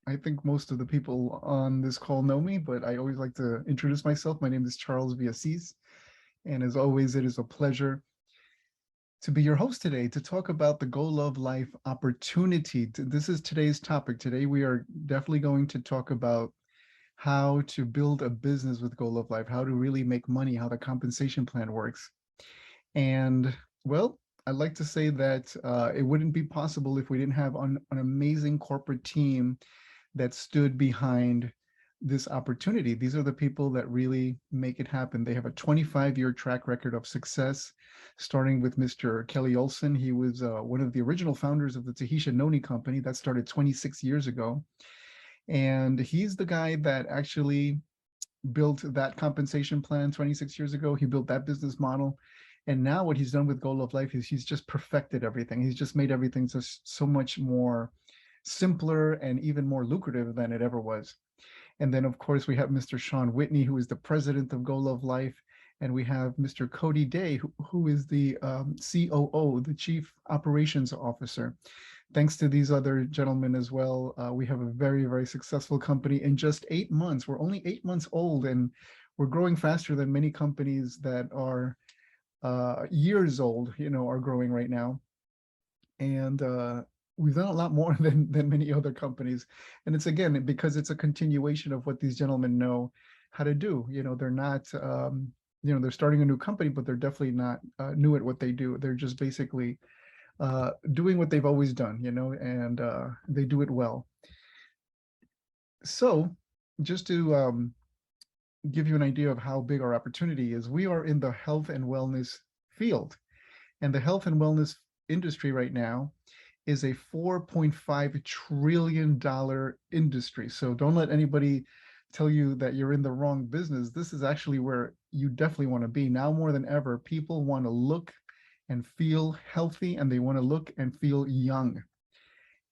I think most of the people on this call know me, but I always like to introduce myself. My name is Charles Villacis, and as always, it is a pleasure to be your host today to talk about the Go Love Life opportunity. This is today's topic. Today, we are definitely going to talk about how to build a business with Go Love Life, how to really make money, how the compensation plan works. And well, I'd like to say that it wouldn't be possible if we didn't have an amazing corporate team that stood behind this opportunity. These are the people that really make it happen. They have a 25-year track record of success, starting with Mr. Kelly Olson. He was one of the original founders of the Tahitian Noni Company that started 26 years ago. And he's the guy that actually built that compensation plan 26 years ago. He built that business model. And now what he's done with Go Love Life is he's just perfected everything. He's just made everything just so much more simpler and even more lucrative than it ever was. And then, of course, we have Mr. Sean Whitney, who is the president of Go Love Life. And we have Mr. Cody Day, who is the COO, the Chief Operations Officer. Thanks to these other gentlemen as well, we have a very, very successful company in just 8 months. We're only 8 months old, and we're growing faster than many companies that are years old, are growing right now. And we've done a lot more than many other companies. And it's, again, because it's a continuation of what these gentlemen know how to do. They're not, they're starting a new company, but they're definitely not new at what they do. They're just basically doing what they've always done, and they do it well. So just to give you an idea of how big our opportunity is, we are in the health and wellness field. And the health and wellness industry right now is a $4.5 trillion industry. So don't let anybody tell you that you're in the wrong business. This is actually where you definitely want to be. Now more than ever, people want to look and feel healthy, and they want to look and feel young.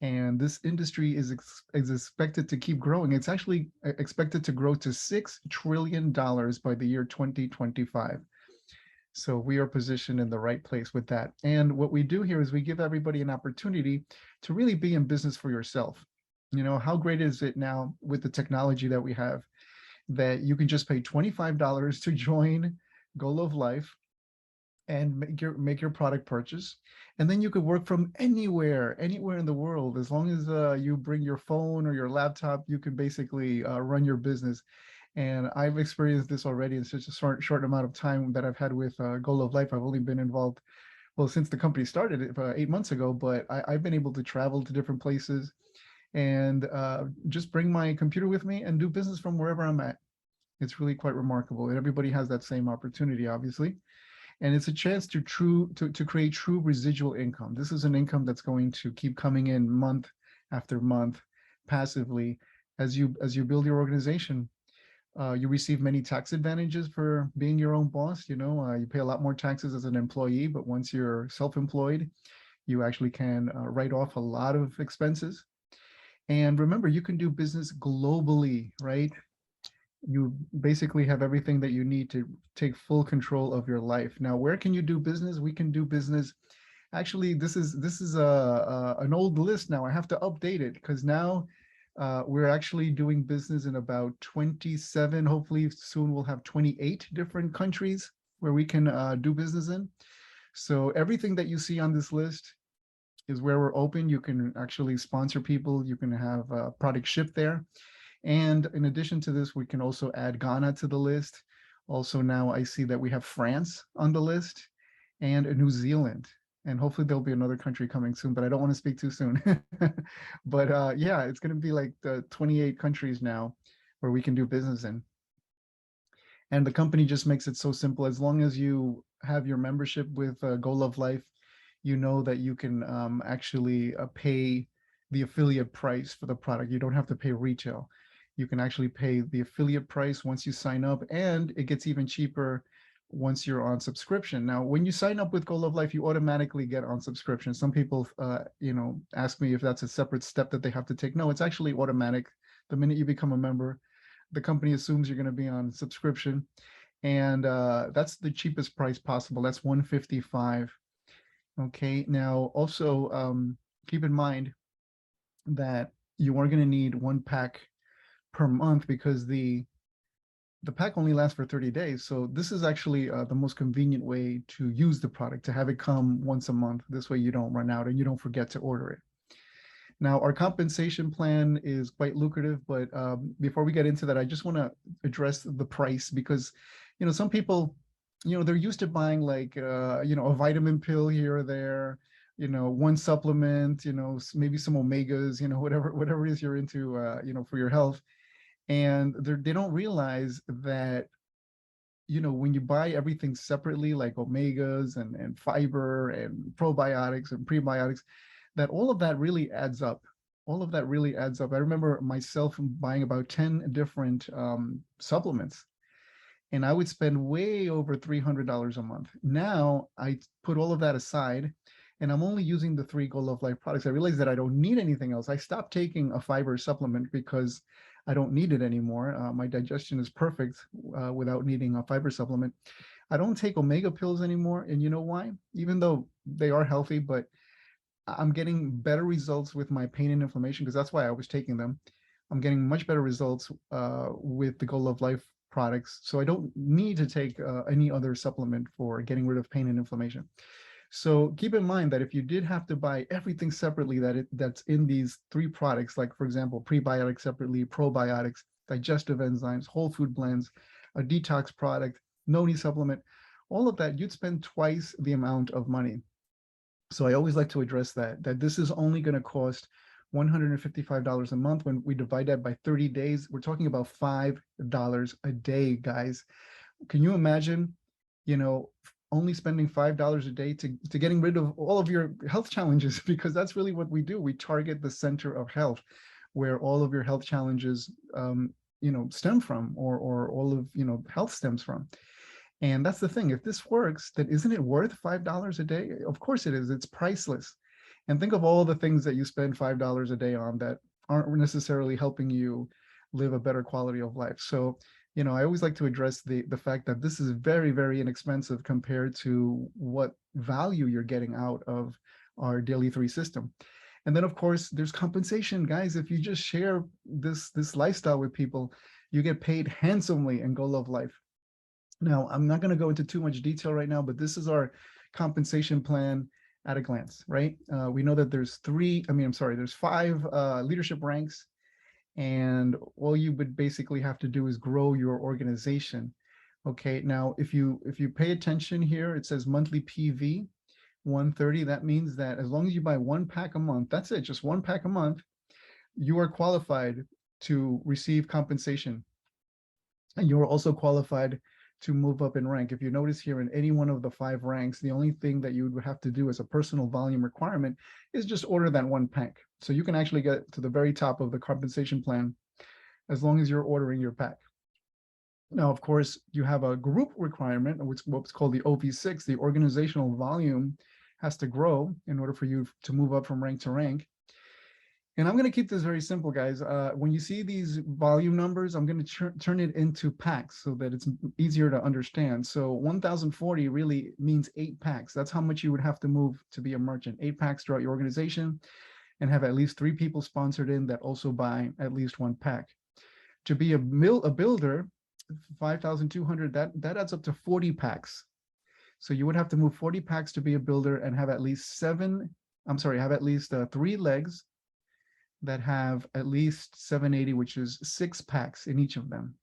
And this industry is expected to keep growing. It's actually expected to grow to $6 trillion by the year 2025. So we are positioned in the right place with that. And what we do here is we give everybody an opportunity to really be in business for yourself. How great is it now with the technology that we have that you can just pay $25 to join Go Love Life and make your product purchase, and then you could work from anywhere in the world. As long as you bring your phone or your laptop, you can basically run your business. And I've experienced this already in such a short amount of time that I've had with Go Love Life. I've only been involved, well, since the company started 8 months ago, but I've been able to travel to different places and just bring my computer with me and do business from wherever I'm at. It's really quite remarkable, and everybody has that same opportunity, obviously. And it's a chance to create true residual income. This is an income that's going to keep coming in month after month, passively, as you build your organization. You receive many tax advantages for being your own boss. You pay a lot more taxes as an employee, but once you're self-employed, you actually can write off a lot of expenses. And remember, you can do business globally, right? You basically have everything that you need to take full control of your life. Now, where can you do business? We can do business. Actually, this is an old list now. I have to update it because now we're actually doing business in about 27. Hopefully soon we'll have 28 different countries where we can do business in. So everything that you see on this list is where we're open. You can actually sponsor people. You can have product shipped there. And in addition to this, we can also add Ghana to the list. Also now I see that we have France on the list and New Zealand. And hopefully there'll be another country coming soon, but I don't want to speak too soon. But yeah, it's going to be like the 28 countries now where we can do business in. And the company just makes it so simple. As long as you have your membership with Go Love Life, you know that you can actually pay the affiliate price for the product. You don't have to pay retail. You can actually pay the affiliate price once you sign up, and it gets even cheaper once you're on subscription. Now, when you sign up with Go Love Life, you automatically get on subscription. Some people, ask me if that's a separate step that they have to take. No, it's actually automatic. The minute you become a member, the company assumes you're going to be on subscription, and that's the cheapest price possible. That's $155. Okay. Now, also keep in mind that you are going to need 1 pack per month because the pack only lasts for 30 days. So this is actually the most convenient way to use the product, to have it come once a month. This way you don't run out and you don't forget to order it. Now, our compensation plan is quite lucrative, but before we get into that, I just want to address the price because, some people, they're used to buying like, a vitamin pill here or there, one supplement, maybe some omegas, whatever it is you're into, for your health. And they don't realize that, when you buy everything separately, like omegas and fiber and probiotics and prebiotics, that all of that really adds up. All of that really adds up. I remember myself buying about 10 different supplements, and I would spend way over $300 a month. Now I put all of that aside, and I'm only using the 3 Go Love Life products. I realized that I don't need anything else. I stopped taking a fiber supplement because I don't need it anymore. My digestion is perfect without needing a fiber supplement. I don't take omega pills anymore, and you know why? Even though they are healthy, but I'm getting better results with my pain and inflammation, because that's why I was taking them. I'm getting much better results with the Go Love Life products. So I don't need to take any other supplement for getting rid of pain and inflammation. So keep in mind that if you did have to buy everything separately that's in these 3 products, like for example, prebiotics separately, probiotics, digestive enzymes, whole food blends, a detox product, noni supplement, all of that, you'd spend twice the amount of money. So I always like to address that this is only going to cost $155 a month. When we divide that by 30 days, we're talking about $5 a day, guys. Can you imagine, only spending $5 a day to getting rid of all of your health challenges? Because that's really what we do. We target the center of health, where all of your health challenges, stem from, or all of, health stems from. And that's the thing. If this works, then isn't it worth $5 a day? Of course it is. It's priceless. And think of all the things that you spend $5 a day on that aren't necessarily helping you live a better quality of life. So, I always like to address the fact that this is very, very inexpensive compared to what value you're getting out of our Daily 3 system. And then, of course, there's compensation, guys. If you just share this lifestyle with people, you get paid handsomely in Go Love Life. Now, I'm not going to go into too much detail right now, but this is our compensation plan at a glance, right? We know that there's 5 leadership ranks, and all you would basically have to do is grow your organization. Okay, now if you pay attention here, it says monthly PV 130. That means that as long as you buy 1 pack a month, that's it, just 1 pack a month, you are qualified to receive compensation. And you are also qualified to move up in rank. If you notice here, in any one of the 5 ranks, the only thing that you would have to do as a personal volume requirement is just order that 1 pack. So you can actually get to the very top of the compensation plan as long as you're ordering your pack. Now, of course, you have a group requirement, which what's called the OV6. The organizational volume has to grow in order for you to move up from rank to rank. And I'm going to keep this very simple, guys. When you see these volume numbers, I'm going to turn it into packs so that it's easier to understand. So 1,040 really means 8 packs. That's how much you would have to move to be a merchant. 8 packs throughout your organization, and have at least 3 people sponsored in that also buy at least 1 pack. To be a builder, 5,200, that adds up to 40 packs. So you would have to move 40 packs to be a builder and have at least 3 legs that have at least 780, which is 6 packs in each of them.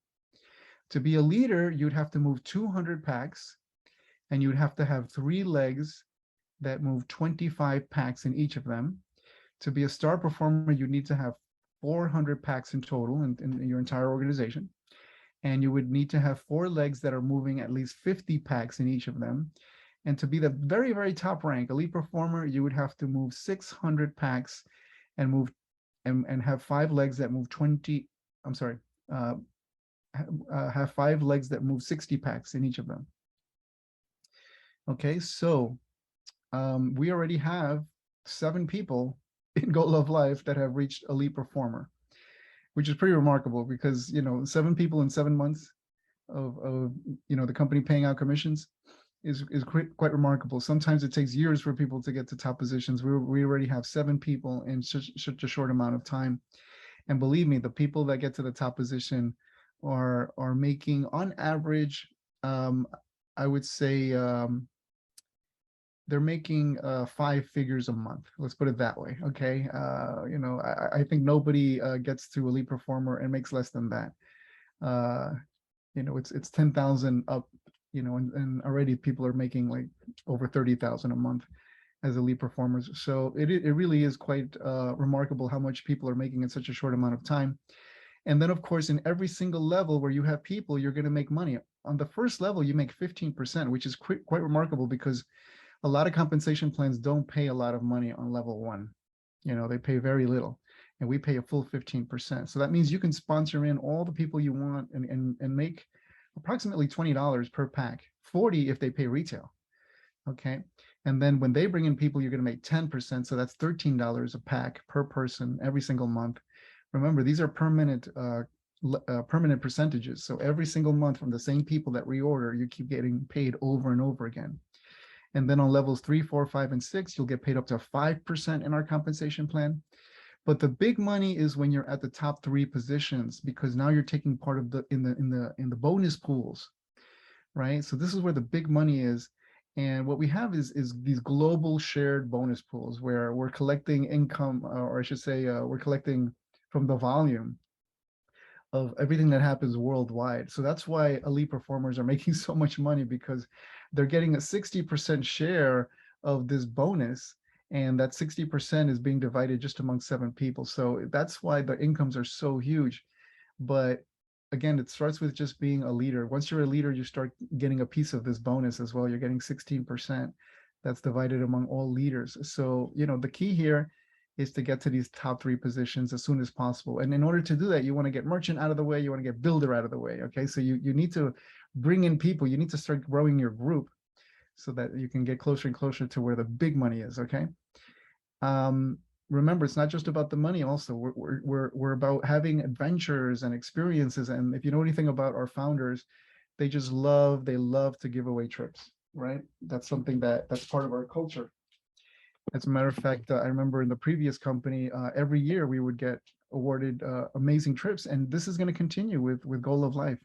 To be a leader, you'd have to move 200 packs, and you'd have to have 3 legs that move 25 packs in each of them. To be a star performer, you need to have 400 packs in total in your entire organization. And you would need to have 4 legs that are moving at least 50 packs in each of them. And to be the very, very top rank elite performer, you would have to move 600 packs and have 5 legs that move have 5 legs that move 60 packs in each of them. Okay, so we already have 7 people in Go Love Life that have reached elite performer, which is pretty remarkable, because 7 people in 7 months of the company paying out commissions is quite remarkable. Sometimes it takes years for people to get to top positions. We already have 7 people in such a short amount of time. And believe me, the people that get to the top position are making on average, I would say, they're making 5 figures a month. Let's put it that way. Okay. I think nobody gets to elite performer and makes less than that. Uh, it's 10,000 up, and already people are making like over 30,000 a month as elite performers. So it really is quite remarkable how much people are making in such a short amount of time. And then, of course, in every single level where you have people, you're going to make money. On the first level, you make 15%, which is quite remarkable because a lot of compensation plans don't pay a lot of money on level 1. They pay very little, and we pay a full 15%. So that means you can sponsor in all the people you want and make approximately $20 per pack, 40 if they pay retail. Okay. And then when they bring in people, you're going to make 10%. So that's $13 a pack per person every single month. Remember, these are permanent percentages. So every single month from the same people that reorder, you keep getting paid over and over again. And then on levels 3, 4, 5, and 6, you'll get paid up to 5% in our compensation plan. But the big money is when you're at the top 3 positions, because now you're taking part of in the bonus pools, right? So this is where the big money is. And what we have is these global shared bonus pools where we're collecting income, or I should say, we're collecting from the volume of everything that happens worldwide. So that's why elite performers are making so much money, because they're getting a 60% share of this bonus, and that 60% is being divided just among 7 people. So that's why the incomes are so huge. But again, it starts with just being a leader. Once you're a leader, you start getting a piece of this bonus as well. You're getting 16%. That's divided among all leaders. So, the key here is to get to these top 3 positions as soon as possible. And in order to do that, you want to get merchant out of the way. You want to get builder out of the way. Okay. So you need to bring in people. You need to start growing your group so that you can get closer and closer to where the big money is. Okay. Remember, it's not just about the money. Also, we're about having adventures and experiences. And if you know anything about our founders, they love to give away trips, right? That's something that's part of our culture. As a matter of fact, I remember in the previous company, every year we would get awarded amazing trips, and this is going to continue with Goal of Life.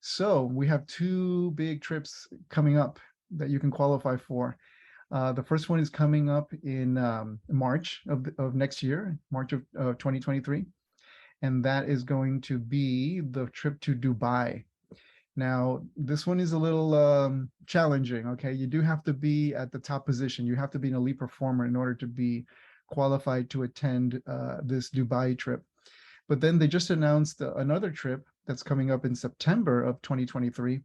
So we have 2 big trips coming up that you can qualify for. The first one is coming up in March of next year, March of 2023, and that is going to be the trip to Dubai. Now, this one is a little challenging, okay? You do have to be at the top position. You have to be an elite performer in order to be qualified to attend this Dubai trip. But then they just announced another trip that's coming up in September of 2023.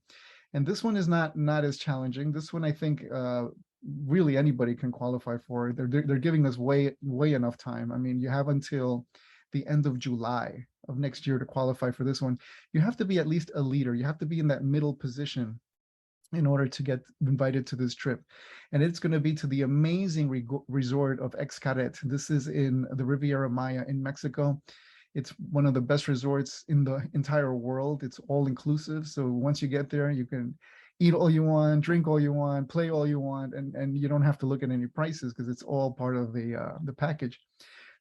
And this one is not as challenging. This one, I think, really anybody can qualify for. They're giving us way enough time. I mean, you have until the end of July of next year to qualify for this one. You have to be at least a leader. You have to be in that middle position in order to get invited to this trip. And it's going to be to the amazing resort of Xcaret. This is in the Riviera Maya in Mexico. It's one of the best resorts in the entire world. It's all inclusive. So once you get there, you can eat all you want, drink all you want, play all you want, and you don't have to look at any prices because it's all part of the package.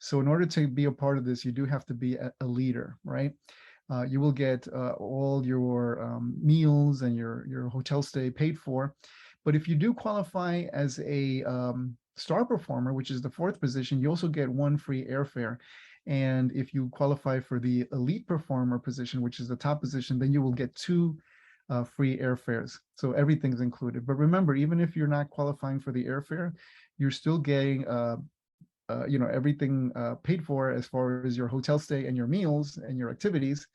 So in order to be a part of this, you do have to be a leader, right? You will get all your meals and your hotel stay paid for. But if you do qualify as a star performer, which is the 4th position, you also get 1 free airfare. And if you qualify for the elite performer position, which is the top position, then you will get 2 free airfares. So everything's included. But remember, even if you're not qualifying for the airfare, you're still getting everything paid for as far as your hotel stay and your meals and your activities.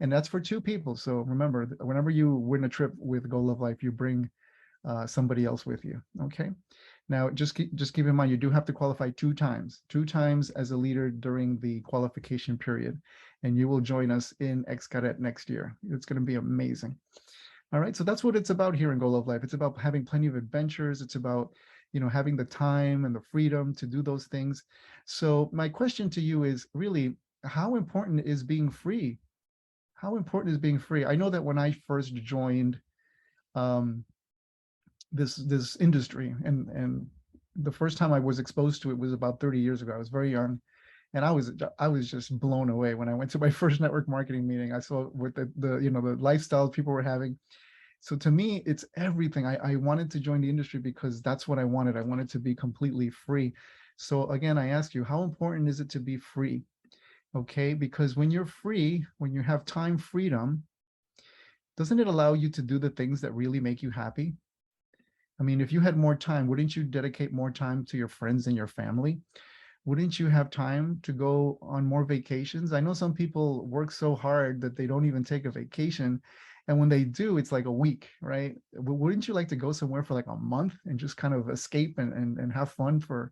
And that's for 2 people. So remember, whenever you win a trip with Goal of Life, you bring somebody else with you. Okay. Now, just keep in mind, you do have to qualify 2 times as a leader during the qualification period, and you will join us in Xcaret next year. It's going to be amazing. All right. So that's what it's about here in Goal of Life. It's about having plenty of adventures. It's about having the time and the freedom to do those things. So my question to you is really, how important is being free? How important is being free? I know that when I first joined this industry, and the first time I was exposed to it was about 30 years ago. I was very young, And I was just blown away when I went to my first network marketing meeting. I saw what the you know, the lifestyles people were having. So to me, it's everything. I wanted to join the industry because that's what I wanted. I wanted to be completely free. So again, I ask you, how important is it to be free? Okay, because when you're free, when you have time freedom, doesn't it allow you to do the things that really make you happy? I mean, if you had more time, wouldn't you dedicate more time to your friends and your family? Wouldn't you have time to go on more vacations? I know some people work so hard that they don't even take a vacation. And when they do, it's like a week, right? Wouldn't you like to go somewhere for like a month and just kind of escape and have fun for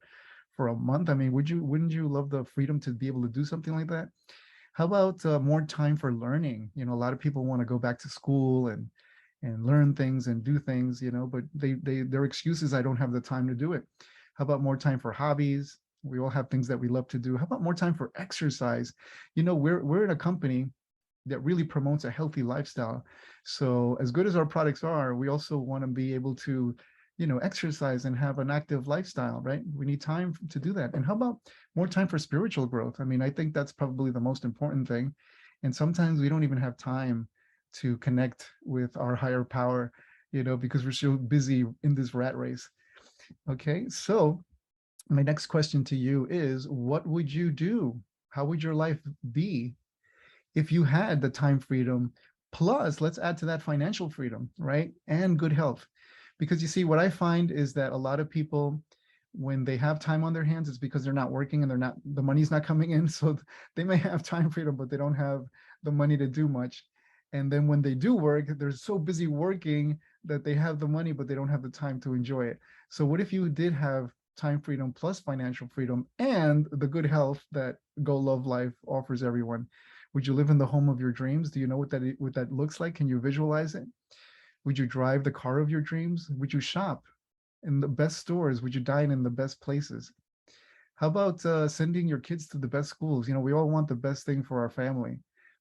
a month? I mean, wouldn't you love the freedom to be able to do something like that? How about more time for learning? You know, a lot of people want to go back to school and learn things and do things, you know, but their excuse is I don't have the time to do it. How about more time for hobbies? We all have things that we love to do. How about more time for exercise? You know, we're in a company that really promotes a healthy lifestyle. So as good as our products are, we also want to be able to, you know, exercise and have an active lifestyle, right? We need time to do that. And how about more time for spiritual growth? I mean, I think that's probably the most important thing. And sometimes we don't even have time to connect with our higher power, you know, because we're so busy in this rat race. Okay, so my next question to you is, what would you do? How would your life be if you had the time freedom, plus let's add to that financial freedom, right? And good health. Because you see, what I find is that a lot of people, when they have time on their hands, it's because they're not working and the money's not coming in. So they may have time freedom, but they don't have the money to do much. And then when they do work, they're so busy working that they have the money, but they don't have the time to enjoy it. So what if you did have time freedom plus financial freedom and the good health that Go Love Life offers everyone? Would you live in the home of your dreams? Do you know what that looks like? Can you visualize it? Would you drive the car of your dreams? Would you shop in the best stores? Would you dine in the best places? How about sending your kids to the best schools? You know, we all want the best thing for our family,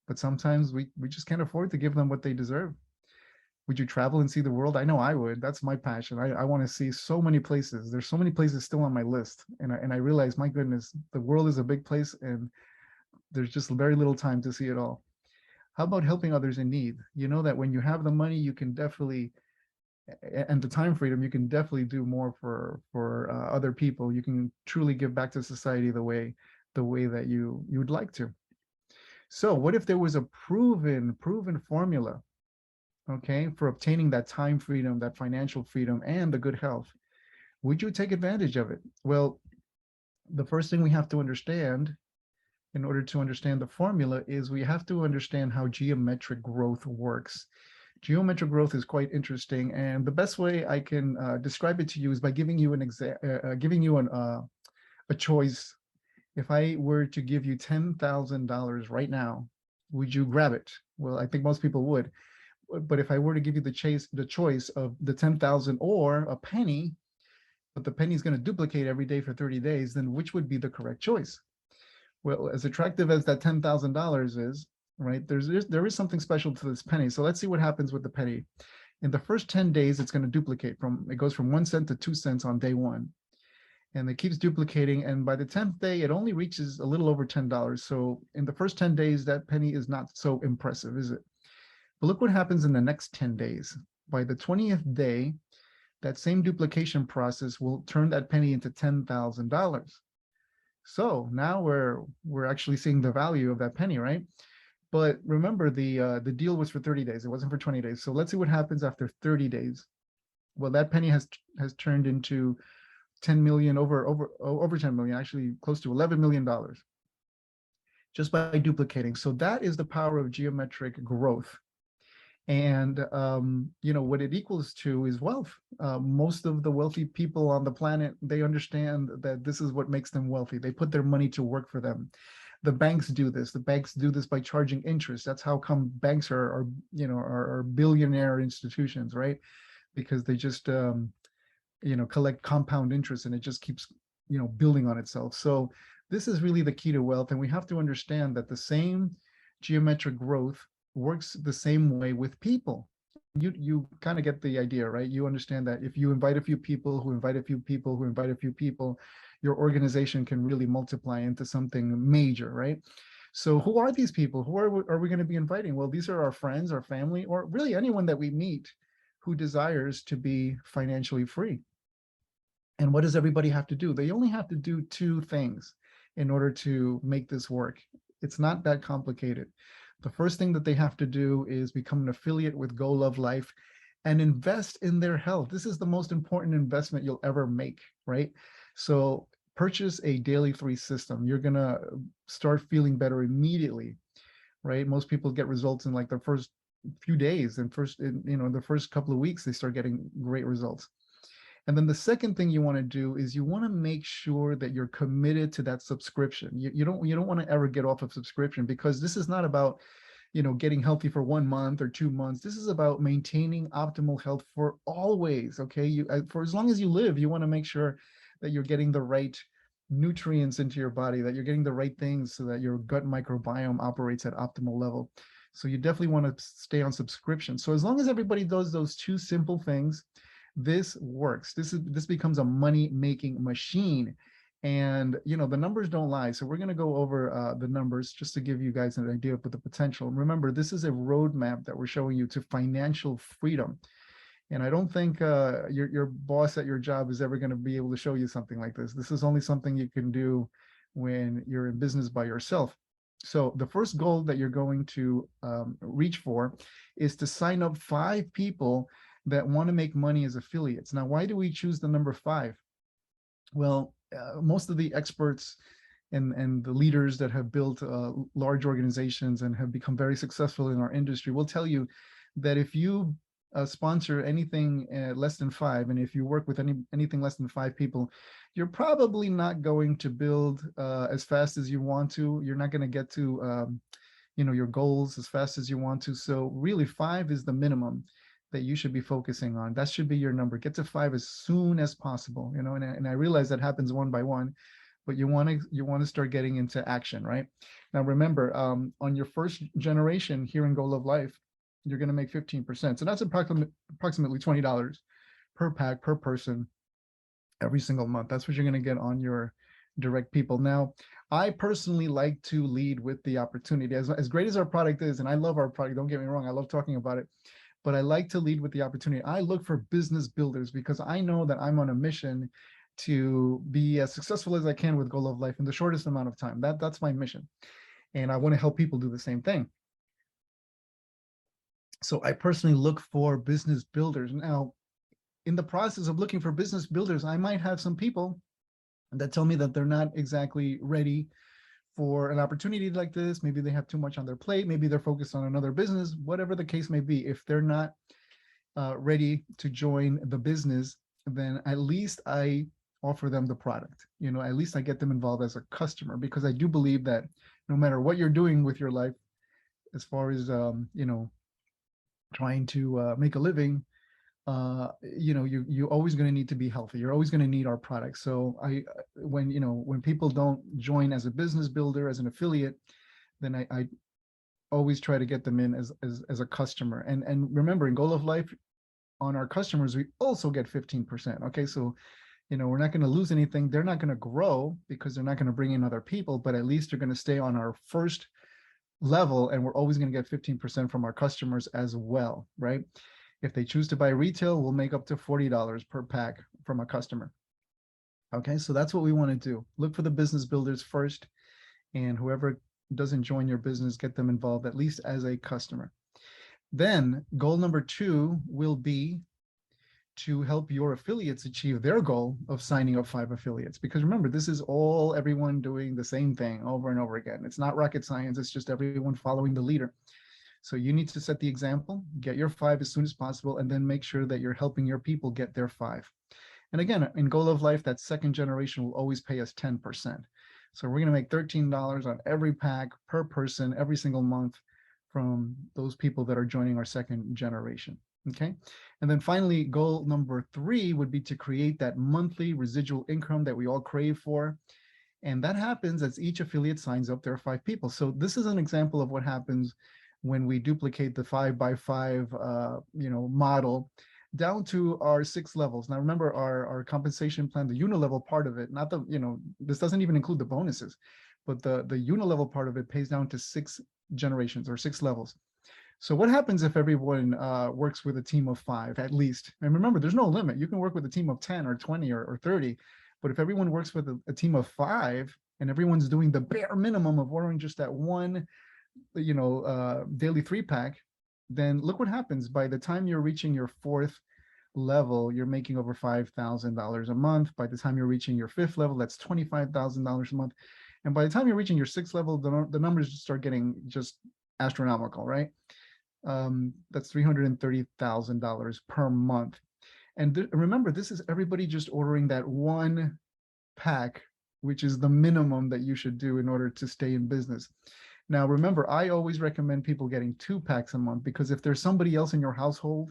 but sometimes we just can't afford to give them what they deserve. Would you travel and see the world? I know I would. That's my passion. I want to see so many places. There's so many places still on my list. And I realize, my goodness, the world is a big place and there's just very little time to see it all. How about helping others in need? You know that when you have the money, you can definitely, and the time freedom, you can definitely do more for other people. You can truly give back to society the way that you would like to. So what if there was a proven formula, okay, for obtaining that time freedom, that financial freedom, and the good health? Would you take advantage of it? Well, the first thing we have to understand in order to understand the formula is we have to understand how geometric growth works. Geometric growth is quite interesting, and the best way I can describe it to you is by giving you a choice. If I were to give you $10,000 right now, would you grab it? Well, I think most people would. But if I were to give you the choice of the 10,000 or a penny, but the penny is going to duplicate every day for 30 days, then which would be the correct choice? Well, as attractive as that $10,000 is, right, there is something special to this penny. So let's see what happens with the penny. In the first 10 days, it's going to duplicate it goes from 1 cent to 2 cents on day one. And it keeps duplicating. And by the 10th day, it only reaches a little over $10. So in the first 10 days, that penny is not so impressive, is it? But look what happens in the next 10 days. By the 20th day, that same duplication process will turn that penny into $10,000. So now we're actually seeing the value of that penny, right? But remember, the deal was for 30 days. It wasn't for 20 days. So let's see what happens after 30 days. Well, that penny has turned into 10 million, over 10 million, actually close to $11 million just by duplicating. So that is the power of geometric growth. And you know what it equals to is wealth. Most of the wealthy people on the planet, they understand that this is what makes them wealthy. They put their money to work for them. The banks do this. The banks do this by charging interest. That's how come banks are you know are billionaire institutions, right? Because they just you know collect compound interest, and it just keeps you know building on itself. So this is really the key to wealth, and we have to understand that the same geometric growth works the same way with people. You kind of get the idea, right? You understand that if you invite a few people who invite a few people who invite a few people, your organization can really multiply into something major, right? So who are these people? Who are we going to be inviting? Well, these are our friends, our family, or really anyone that we meet who desires to be financially free. And what does everybody have to do? They only have to do two things in order to make this work. It's not that complicated. The first thing that they have to do is become an affiliate with Go Love Life and invest in their health. This is the most important investment you'll ever make, right? So purchase a daily 3 system. You're going to start feeling better immediately, right? Most people get results in like the first few days and the first couple of weeks, they start getting great results. And then the second thing you want to do is you want to make sure that you're committed to that subscription. You don't want to ever get off of subscription, because this is not about, getting healthy for 1 month or 2 months. This is about maintaining optimal health for always. Okay. For as long as you live, you want to make sure that you're getting the right nutrients into your body, that you're getting the right things so that your gut microbiome operates at optimal level. So you definitely want to stay on subscription. So as long as everybody does those two simple things, this works. This becomes a money-making machine. And the numbers don't lie. So we're going to go over the numbers just to give you guys an idea of the potential. Remember, this is a roadmap that we're showing you to financial freedom. And I don't think your boss at your job is ever going to be able to show you something like this. This is only something you can do when you're in business by yourself. So the first goal that you're going to reach for is to sign up 5 people that want to make money as affiliates. Now, why do we choose the number 5? Well, most of the experts and the leaders that have built large organizations and have become very successful in our industry will tell you that if you sponsor anything less than 5, and if you work with anything less than 5 people, you're probably not going to build as fast as you want to. You're not going to get to your goals as fast as you want to. So really 5 is the minimum that you should be focusing on. That should be your number. Get to 5 as soon as possible. And I realize that happens one by one, but you want to start getting into action, right? Now remember, on your first generation here in Go Love Life, you're going to make 15%. So that's approximately $20 per pack per person every single month. That's what you're going to get on your direct people. Now, I personally like to lead with the opportunity. As great as our product is, and I love our product, don't get me wrong, I love talking about it, but I like to lead with the opportunity. I look for business builders because I know that I'm on a mission to be as successful as I can with Go Love Life in the shortest amount of time. That's my mission. And I want to help people do the same thing. So I personally look for business builders. Now, in the process of looking for business builders, I might have some people that tell me that they're not exactly ready for an opportunity like this. Maybe they have too much on their plate. Maybe they're focused on another business, whatever the case may be. If they're not ready to join the business, then at least I offer them the product. At least I get them involved as a customer, because I do believe that no matter what you're doing with your life, as far as, trying to make a living, you're always going to need to be healthy. You're always going to need our products. So when people don't join as a business builder, as an affiliate, then I always try to get them in as a customer. And remember, in Go Love Life, on our customers, we also get 15%. Okay, so we're not going to lose anything. They're not going to grow because they're not going to bring in other people, but at least they're going to stay on our first level, and we're always going to get 15% from our customers as well, right? If they choose to buy retail, we'll make up to $40 per pack from a customer. Okay, so that's what we want to do. Look for the business builders first, and whoever doesn't join your business, get them involved at least as a customer. Then goal number 2 will be to help your affiliates achieve their goal of signing up 5 affiliates. Because remember, this is all everyone doing the same thing over and over again. It's not rocket science. It's just everyone following the leader. So you need to set the example, get your 5 as soon as possible, and then make sure that you're helping your people get their 5. And again, in Go Love Life, that second generation will always pay us 10%. So we're going to make $13 on every pack per person every single month from those people that are joining our second generation. Okay. And then finally, goal number 3 would be to create that monthly residual income that we all crave for. And that happens as each affiliate signs up their 5 people. So this is an example of what happens when we duplicate the 5 by 5 model. down to our 6 levels. Now, remember our compensation plan, the unilevel part of it, not the, this doesn't even include the bonuses, but the unilevel part of it pays down to 6 generations or 6 levels. So what happens if everyone works with a team of 5 at least? And remember, there's no limit. You can work with a team of 10 or 20 or 30, but if everyone works with a team of 5 and everyone's doing the bare minimum of ordering just that one, daily 3-pack, then look what happens. By the time you're reaching your 4th level, you're making over $5,000 a month. By the time you're reaching your 5th level, that's $25,000 a month. And by the time you're reaching your 6th level, the numbers just start getting just astronomical, right? That's $330,000 per month. And remember, this is everybody just ordering that one pack, which is the minimum that you should do in order to stay in business. Now, remember, I always recommend people getting 2 packs a month, because if there's somebody else in your household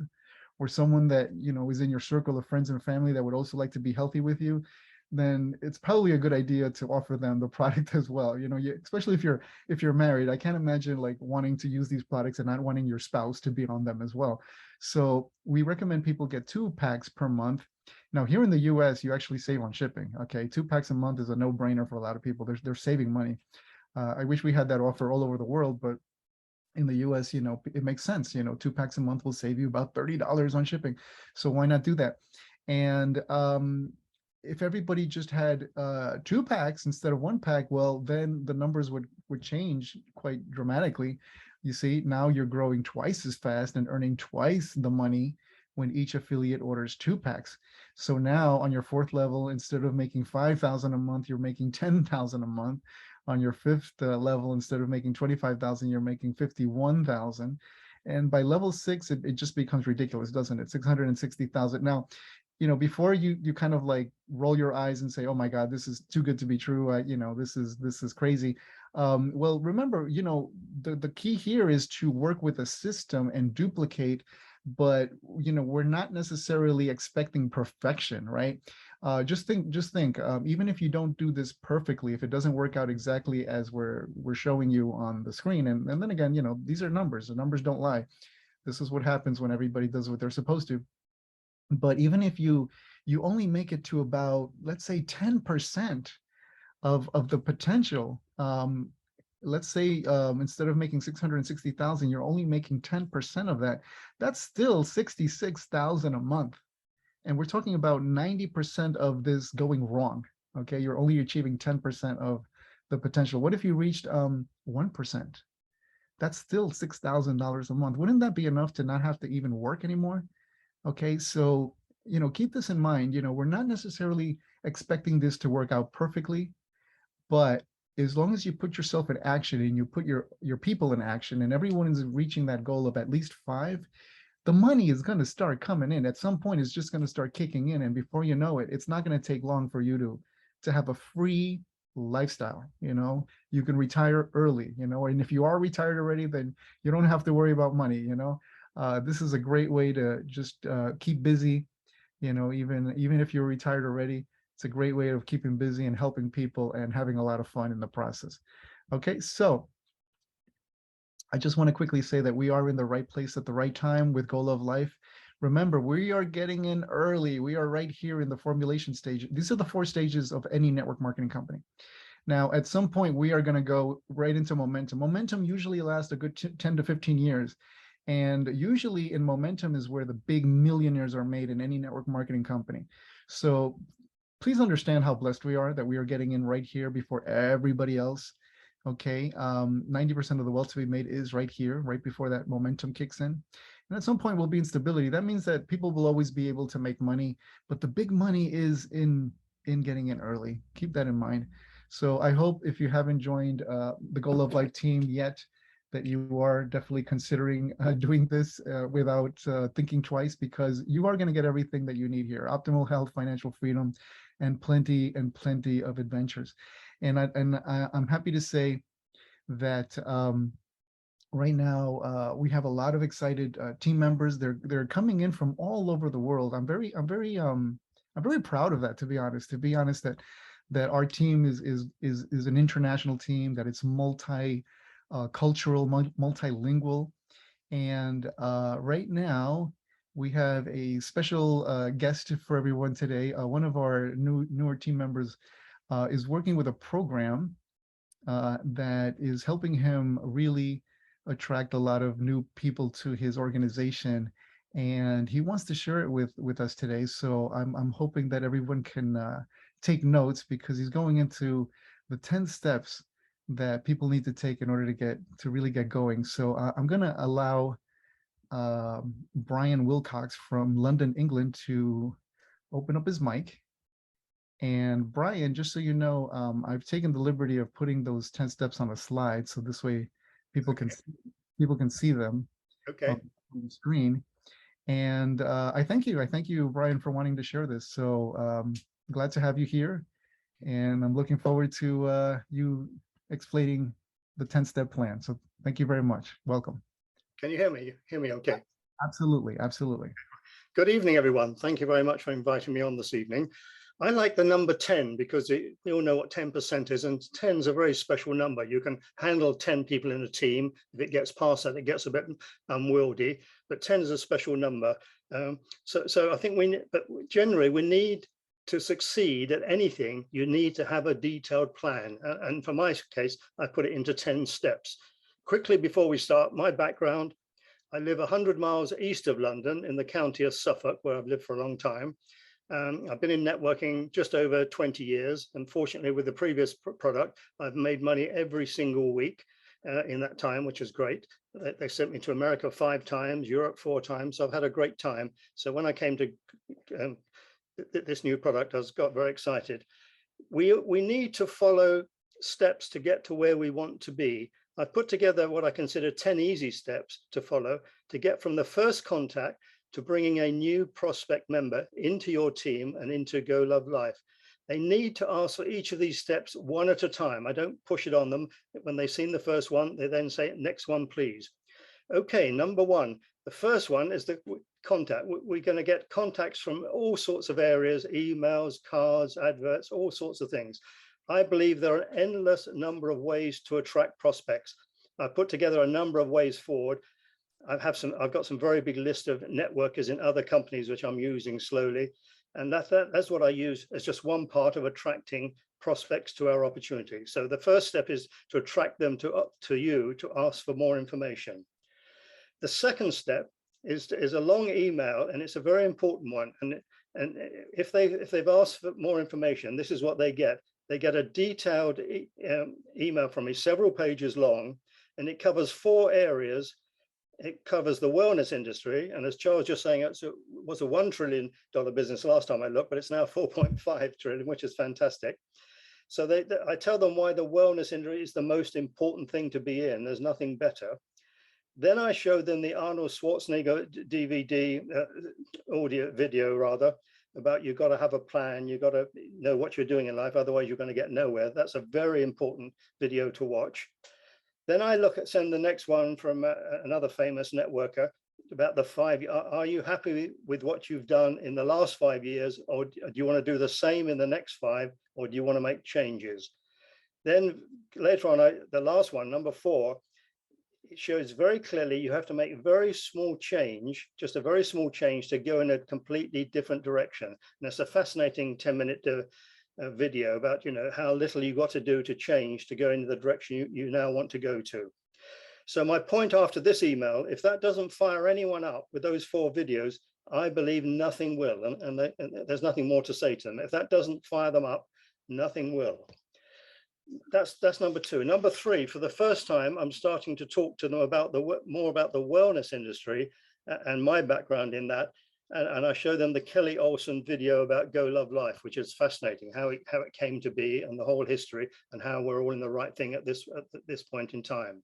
or someone that, is in your circle of friends and family that would also like to be healthy with you, then it's probably a good idea to offer them the product as well. Especially if you're married, I can't imagine like wanting to use these products and not wanting your spouse to be on them as well. So we recommend people get 2 packs per month. Now, here in the US, you actually save on shipping. Okay, 2 packs a month is a no-brainer for a lot of people. They're saving money. I wish we had that offer all over the world, but in the US, it makes sense. 2 packs a month will save you about $30 on shipping. So why not do that? And if everybody just had 2 packs instead of 1 pack, well, then the numbers would change quite dramatically. You see, now you're growing twice as fast and earning twice the money when each affiliate orders 2 packs. So now on your 4th level, instead of making $5,000 a month, you're making $10,000 a month. On your 5th level, instead of making $25,000, you're making $51,000. And by level 6, it just becomes ridiculous, doesn't it? $660,000. Now, before you kind of like roll your eyes and say, oh my God, this is too good to be true. This is crazy. Well, remember, the key here is to work with a system and duplicate, but we're not necessarily expecting perfection, right? Just think, even if you don't do this perfectly, if it doesn't work out exactly as we're showing you on the screen, and then again, these are numbers. The numbers don't lie. This is what happens when everybody does what they're supposed to. But even if you only make it to about, let's say, 10% of the potential, let's say instead of making 660,000, you're only making 10% of that. That's still 66,000 a month. And we're talking about 90% of this going wrong. Okay, you're only achieving 10% of the potential. What if you reached 1%? That's still $6,000 a month. Wouldn't that be enough to not have to even work anymore? Okay, so keep this in mind. We're not necessarily expecting this to work out perfectly, but as long as you put yourself in action and you put your people in action, and everyone is reaching that goal of at least 5, the money is going to start coming in. At some point, it's just going to start kicking in, and before you know it, it's not going to take long for you to have a free lifestyle. You can retire early. And if you are retired already, then you don't have to worry about money. This is a great way to just keep busy. Even if you're retired already, it's a great way of keeping busy and helping people and having a lot of fun in the process. Okay, so I just want to quickly say that we are in the right place at the right time with Go Love Life. Remember, we are getting in early. We are right here in the formulation stage. These are the 4 stages of any network marketing company. Now, at some point, we are going to go right into momentum. Momentum usually lasts a good 10 to 15 years. And usually in momentum is where the big millionaires are made in any network marketing company. So please understand how blessed we are that we are getting in right here before everybody else. Okay, 90% of the wealth to be made is right here, right before that momentum kicks in. And at some point we'll be in stability. That means that people will always be able to make money, but the big money is in getting in early. Keep that in mind. So I hope if you haven't joined the Go Love Life team yet, that you are definitely considering doing this without thinking twice, because you are going to get everything that you need here: optimal health, financial freedom, and plenty of adventures. And I'm happy to say that right now we have a lot of excited team members. They're coming in from all over the world. I'm very proud of that, to be honest. That our team is an international team, that it's cultural, multilingual. And right now We have a special guest for everyone today. One of our newer team members is working with a program that is helping him really attract a lot of new people to his organization, and he wants to share it with us today. So I'm hoping that everyone can take notes, because he's going into the 10 steps that people need to take in order to really get going. So I'm going to allow Brian Wilcox from London, England, to open up his mic. And Brian, just so you know, I've taken the liberty of putting those 10 steps on a slide, so this way people can see them Okay. on the screen. And I thank you, Brian, for wanting to share this. So glad to have you here, and I'm looking forward to you explaining the 10-step plan. So thank you very much. Welcome. Can you hear me? Hear me okay? Absolutely, absolutely. Good evening, everyone. Thank you very much for inviting me on this evening. I like the number 10 because we all know what 10% is, and 10 is a very special number. You can handle 10 people in a team. If it gets past that, it gets a bit unwieldy, but 10 is a special number. So I think but generally we need to succeed at anything, you need to have a detailed plan. And for my case, I put it into 10 steps. Quickly, before we start, my background: I live 100 miles east of London in the county of Suffolk, where I've lived for a long time. I've been in networking just over 20 years. And fortunately, with the previous product, I've made money every single week in that time, which is great. They sent me to America 5 times, Europe 4 times. So I've had a great time. So when I came to this new product, I got very excited. We need to follow steps to get to where we want to be. I put together what I consider 10 easy steps to follow to get from the first contact to bringing a new prospect member into your team and into Go Love Life. They need to ask for each of these steps one at a time. I don't push it on them. When they've seen the first one, they then say, next one, please. Okay, number 1. The first one is the contact. We're going to get contacts from all sorts of areas: emails, cards, adverts, all sorts of things. I believe there are an endless number of ways to attract prospects. I've put together a number of ways forward. I've got some very big list of networkers in other companies, which I'm using slowly. And that's what I use as just one part of attracting prospects to our opportunity. So the first step is to attract them to you to ask for more information. The second step is a long email, and it's a very important one. And if they've asked for more information, this is what they get. They get a detailed email from me, several pages long, and it covers 4 areas. It covers the wellness industry, and as Charles just saying, it was a $1 trillion business last time I looked, but it's now 4.5 trillion, which is fantastic. So I tell them why the wellness industry is the most important thing to be in. There's nothing better. Then I show them the Arnold Schwarzenegger DVD, video rather, about you've got to have a plan, you've got to know what you're doing in life, otherwise you're going to get nowhere. That's a very important video to watch. Then I send the next one from another famous networker about the 5. Are you happy with what you've done in the last 5 years, or do you want to do the same in the next 5, or do you want to make changes? Then later on, the last one, number 4, it shows very clearly you have to make a very small change, just a very small change, to go in a completely different direction. And it's a fascinating 10-minute video about how little you got to do to change to go in the direction you now want to go to. So my point after this email, if that doesn't fire anyone up with those 4 videos, I believe nothing will. And there's nothing more to say to them. If that doesn't fire them up, nothing will. That's number 2. Number 3, for the first time, I'm starting to talk to them about more about the wellness industry and my background in that. And I show them the Kelly Olson video about Go Love Life, which is fascinating, how it came to be and the whole history, and how we're all in the right thing at this point in time.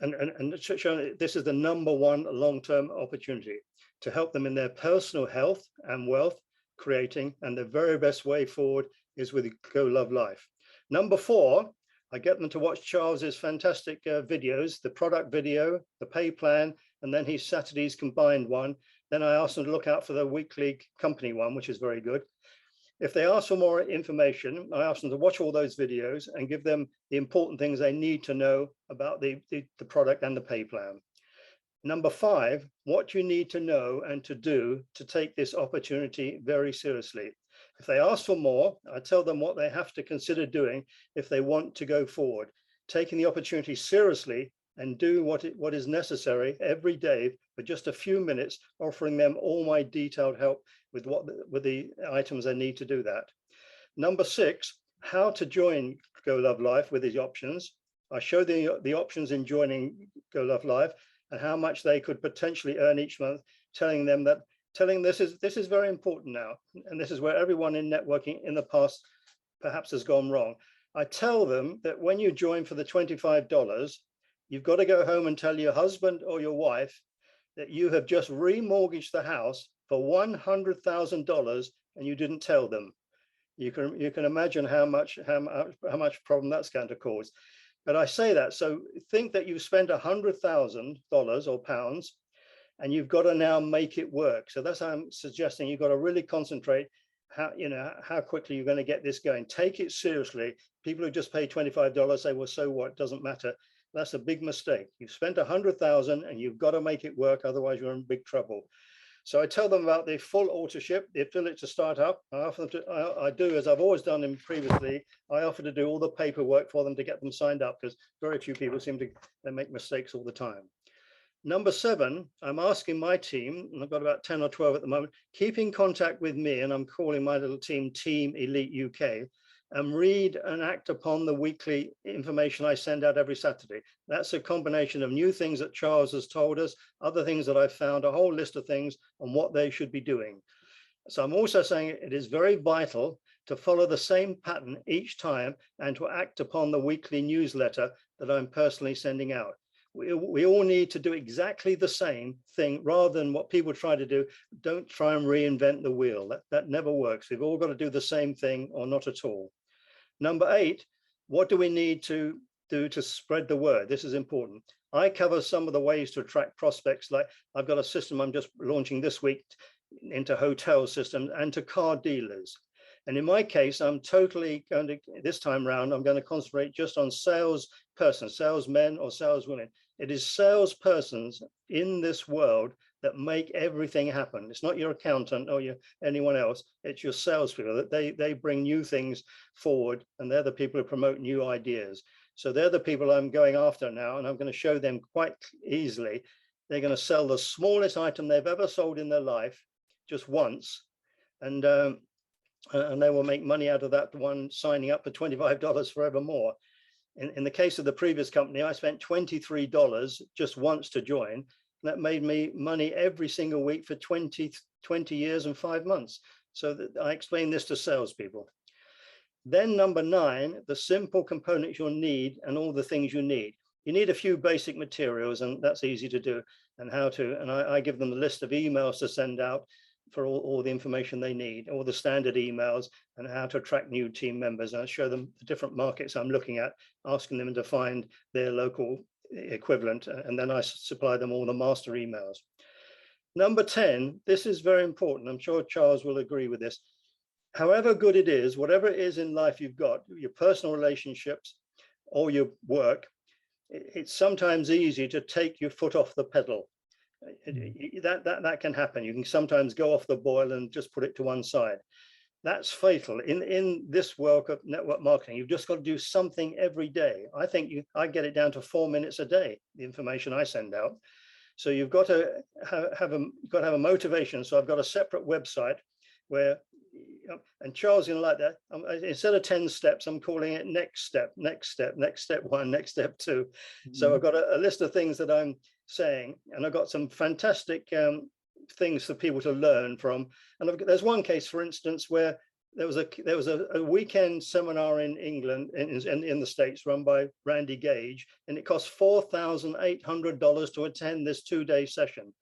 And showing this is the number 1 long-term opportunity to help them in their personal health and wealth creating, and the very best way forward is with Go Love Life. Number 4, I get them to watch Charles's fantastic videos, the product video, the pay plan, and then his Saturday's combined one. Then I ask them to look out for the weekly company one, which is very good. If they ask for more information, I ask them to watch all those videos and give them the important things they need to know about the product and the pay plan. Number 5, what you need to know and to do to take this opportunity very seriously. If they ask for more, I tell them what they have to consider doing if they want to go forward, taking the opportunity seriously and do what is necessary every day for just a few minutes, offering them all my detailed help with the items they need to do that. Number 6, how to join Go Love Life with these options. I show the options in joining Go Love Life and how much they could potentially earn each month, telling this is very important now. And this is where everyone in networking in the past perhaps has gone wrong. I tell them that when you join for the $25, you've got to go home and tell your husband or your wife that you have just remortgaged the house for $100,000 and you didn't tell them. You can imagine how much problem that's going to cause. But I say that, so think that you've spent $100,000 or pounds, and you've got to now make it work. So that's how I'm suggesting you've got to really concentrate how quickly you're going to get this going. Take it seriously. People who just pay $25 say, well, so what? It doesn't matter. That's a big mistake. You've spent $100,000 and you've got to make it work. Otherwise, you're in big trouble. So I tell them about the full authorship, the affiliate to start up. I do, as I've always done previously, I offer to do all the paperwork for them to get them signed up, because very few people seem to make mistakes all the time. Number 7, I'm asking my team, and I've got about 10 or 12 at the moment, keep in contact with me, and I'm calling my little team Team Elite UK, and read and act upon the weekly information I send out every Saturday. That's a combination of new things that Charles has told us, other things that I've found, a whole list of things on what they should be doing. So I'm also saying it is very vital to follow the same pattern each time and to act upon the weekly newsletter that I'm personally sending out. We all need to do exactly the same thing rather than what people try to do. Don't try and reinvent the wheel. That never works. We've all got to do the same thing or not at all. Number 8, what do we need to do to spread the word? This is important. I cover some of the ways to attract prospects. Like I've got a system I'm just launching this week into hotel systems and to car dealers. And in my case, I'm totally going to, this time round, I'm going to concentrate just on salespersons, salesmen or saleswomen. It is salespersons in this world that make everything happen. It's not your accountant or anyone else. It's your salespeople that they bring new things forward, and they're the people who promote new ideas. So they're the people I'm going after now, and I'm going to show them quite easily. They're going to sell the smallest item they've ever sold in their life just once, and they will make money out of that one signing up for $25 forevermore. In the case of the previous company, I spent $23 just once to join. That made me money every single week for 20 years and 5 months. So that I explain this to salespeople. Then number 9, the simple components you'll need and all the things you need. You need a few basic materials, and that's easy to do, and how to. And I give them a list of emails to send out for all the information they need, all the standard emails, and how to attract new team members. And I show them the different markets I'm looking at, asking them to find their local equivalent, and then I supply them all the master emails. Number 10, this is very important. I'm sure Charles will agree with this. However good it is, whatever it is in life you've got, your personal relationships or your work, it's sometimes easy to take your foot off the pedal. That can happen. You can sometimes go off the boil and just put it to one side. That's fatal in this world of network marketing. You've just got to do something every day. I think I get it down to 4 minutes a day, the information I send out. So you've got to have a motivation. So I've got a separate website where, and Charles, like that, instead of 10 steps, I'm calling it next step, next step, next step 1, next step 2. So I've got a list of things that I'm saying, and I've got some fantastic things for people to learn from. And there's one case, for instance, where there was a weekend seminar in England, in the States, run by Randy Gage, and it cost $4,800 to attend this 2-day session.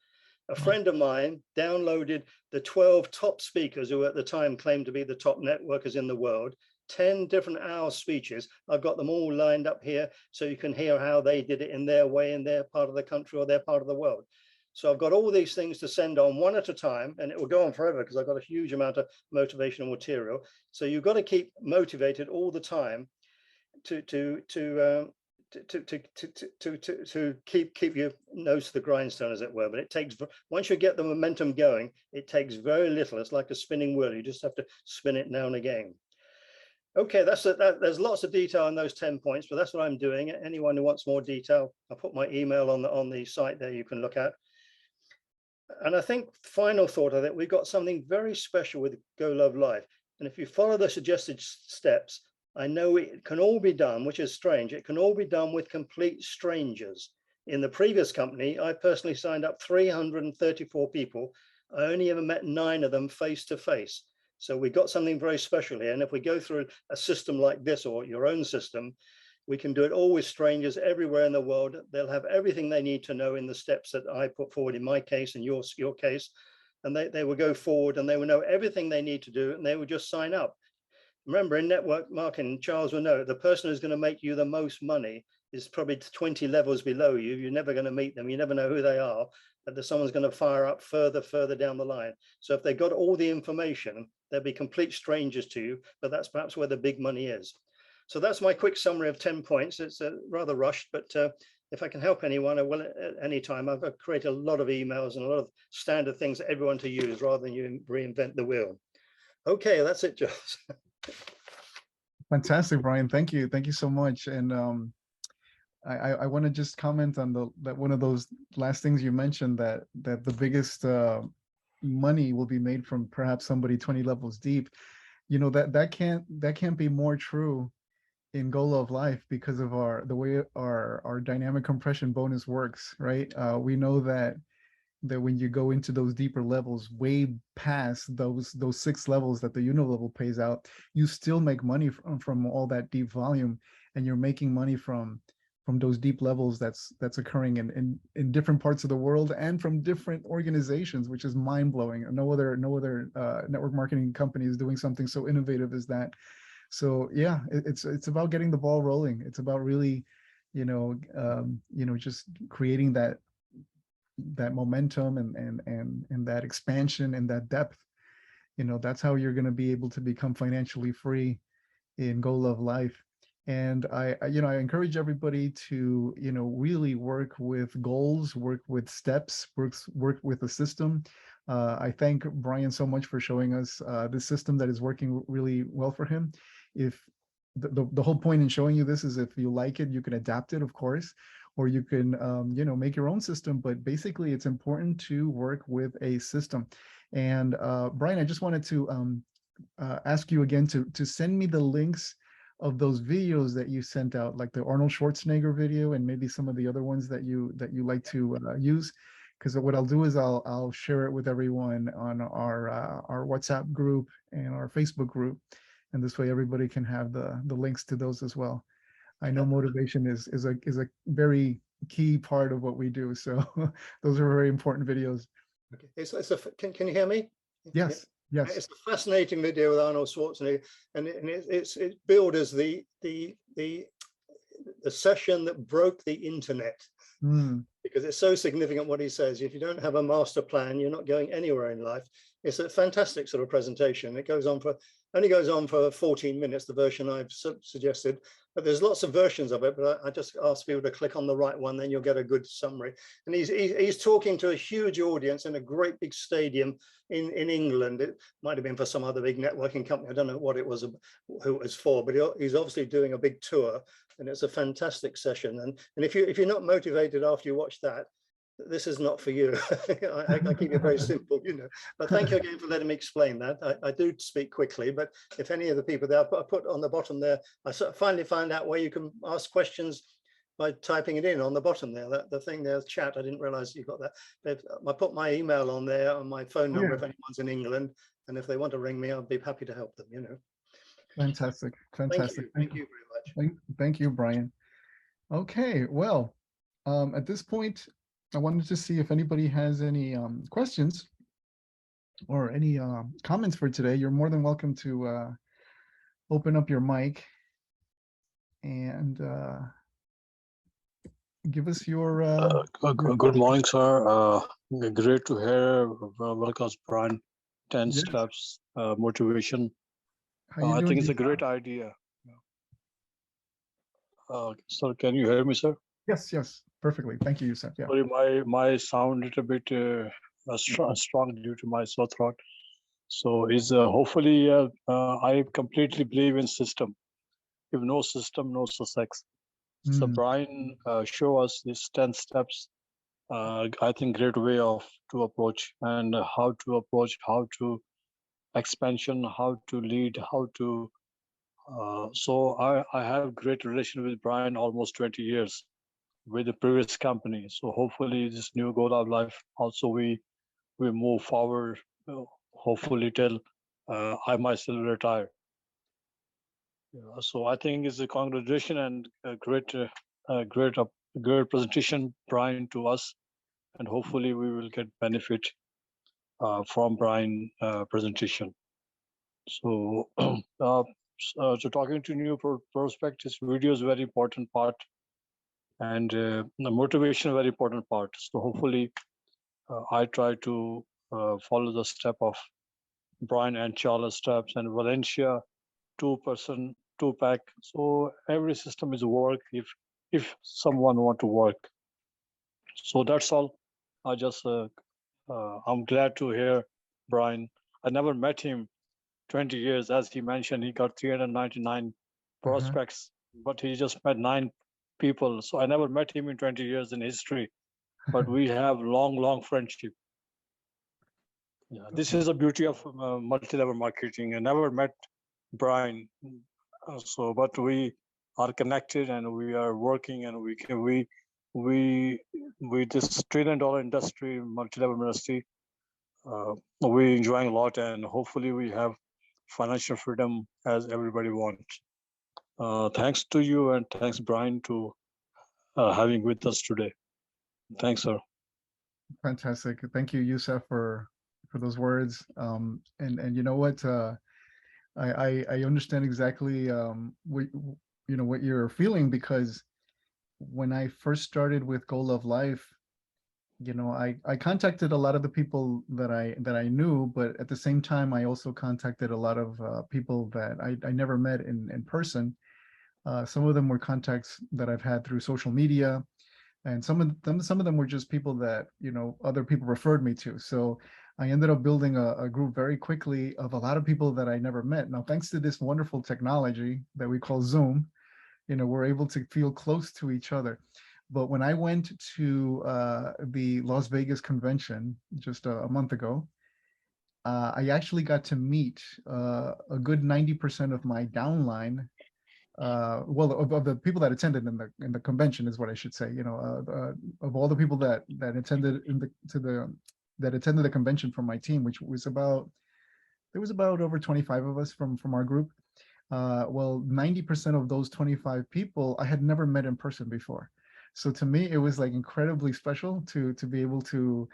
A friend of mine downloaded the 12 top speakers who at the time claimed to be the top networkers in the world, 10 different hour speeches. I've got them all lined up here so you can hear how they did it in their way, in their part of the country or their part of the world. So I've got all these things to send on one at a time, and it will go on forever because I've got a huge amount of motivational material. So you've got to keep motivated all the time to to keep your nose to the grindstone, as it were. But it takes, once you get the momentum going, it takes very little. It's like a spinning wheel. You just have to spin it now and again. Okay, there's lots of detail on those 10 points, but that's what I'm doing. Anyone who wants more detail, I'll put my email on the site there you can look at. And I think final thought, I think we've got something very special with Go Love Life. And if you follow the suggested steps, I know it can all be done, which is strange. It can all be done with complete strangers. In the previous company, I personally signed up 334 people. I only ever met 9 of them face to face. So we got something very special here. And if we go through a system like this, or your own system, we can do it all with strangers everywhere in the world. They'll have everything they need to know in the steps that I put forward in my case and your case. And they will go forward and they will know everything they need to do, and they will just sign up. Remember, in network marketing, Charles will know, the person who's going to make you the most money is probably 20 levels below you. You're never going to meet them. You never know who they are, but someone's going to fire up further down the line. So if they got all the information, they'll be complete strangers to you, but that's perhaps where the big money is. So that's my quick summary of 10 points. It's rather rushed, but if I can help anyone, I will at any time. I've created a lot of emails and a lot of standard things for everyone to use rather than you reinvent the wheel. Okay, that's it, Charles. Fantastic, Brian. Thank you. Thank you so much. And I want to just comment on that one of those last things you mentioned, that the biggest money will be made from perhaps somebody 20 levels deep. You know, that can't be more true in Go Love Life because of the way our dynamic compression bonus works, right? We know that when you go into those deeper levels, way past those 6 levels that the level pays out, you still make money from all that deep volume, and you're making money from those deep levels that's occurring in different parts of the world and from different organizations, which is mind-blowing. No other network marketing company is doing something so innovative as that. So yeah, it's about getting the ball rolling. It's about really, just creating that momentum and that expansion and that depth. That's how you're going to be able to become financially free in Go Love Life. And I encourage everybody to, really work with goals, work with steps, work with a system. I thank Brian so much for showing us this system that is working really well for him. If the whole point in showing you this is, if you like it, you can adapt it, of course, or you can, make your own system. But basically, it's important to work with a system. And Brian, I just wanted to ask you again to send me the links of those videos that you sent out, like the Arnold Schwarzenegger video and maybe some of the other ones that you like to use. Because what I'll do is I'll share it with everyone on our WhatsApp group and our Facebook group, and this way everybody can have the links to those as well. I know motivation is a very key part of what we do, so those are very important videos. Okay, can you hear me? Yes. Yes. It's a fascinating video with Arnold Schwarzenegger, and it's billed as the session that broke the internet. Because it's so significant what he says. If you don't have a master plan, you're not going anywhere in life. It's a fantastic sort of presentation. It only goes on for 14 minutes, the version I've suggested, but there's lots of versions of it. But I just ask people to click on the right one, then you'll get a good summary. And he's talking to a huge audience in a great big stadium in England. It might have been for some other big networking company. I don't know what it was, who it was for, but he's obviously doing a big tour, and it's a fantastic session. And if you're not motivated after you watch that, this is not for you. I keep it very simple, But thank you again for letting me explain that. I do speak quickly, but if any of the people there, I put on the bottom there, I finally found out where you can ask questions by typing it in on the bottom there. The thing there, chat, I didn't realize you got that. But I put my email on there and my phone number if anyone's in England. And if they want to ring me, I'll be happy to help them, Fantastic. Fantastic. Thank you very much. Thank you, Brian. Okay, well, at this point, I wanted to see if anybody has any questions or any comments for today. You're more than welcome to open up your mic and give us your... Good morning, sir. Great to hear. Welcome, Brian. 10 steps, motivation. How you doing, I think it's a great idea. Sir, can you hear me, sir? Yes, yes, perfectly. Thank you, Yusuf. Yeah. Sorry, my sound a little bit strong due to my sore throat. So is hopefully I completely believe in system. If no system, no success. So Mm, Brian show us these 10 steps. I think great way of to approach and how to approach, how to expansion, how to lead, how to. So I have great relation with Brian almost 20 years with the previous company. So hopefully this new goal of life also we move forward. Hopefully till I myself retire. Yeah, so I think it's a congratulation and a great presentation, Brian, to us, and hopefully we will get benefit from Brian presentation. So, so talking to new prospects, video is very important part, and the motivation very important part. So hopefully, I try to follow the step of Brian and Charles steps and Valencia 2-person 2-pack. So every system is work if someone want to work. So that's all. I just I'm glad to hear Brian. I never met him 20 years, as he mentioned. He got 399 uh-huh. prospects, but he just met 9 people. So I never met him in 20 years in history. But we have long friendship. Yeah, this is the beauty of multi-level marketing. I never met Brian, but we are connected and we are working, and we this $1 trillion industry, multi-level industry, we enjoying a lot, and hopefully we have financial freedom as everybody wants. Thanks to you and thanks Brian to having with us today. Thanks, sir. Fantastic. Thank you, Yusuf, for those words. And you know what? I understand exactly what what you're feeling, because when I first started with Goal of Life, I contacted a lot of the people that I knew, but at the same time, I also contacted a lot of people that I never met in person. Some of them were contacts that I've had through social media, and some of them were just people that other people referred me to. So I ended up building a group very quickly of a lot of people that I never met. Now, thanks to this wonderful technology that we call Zoom, we're able to feel close to each other. But when I went to the Las Vegas convention just a month ago, I actually got to meet a good 90% of my downline. Well, of the people that attended in the convention is what I should say. Of all the people that attended that attended the convention from my team, which was there was about over 25 of us from our group. Well, 90% of those 25 people I had never met in person before. So to me, it was like incredibly special to be able to,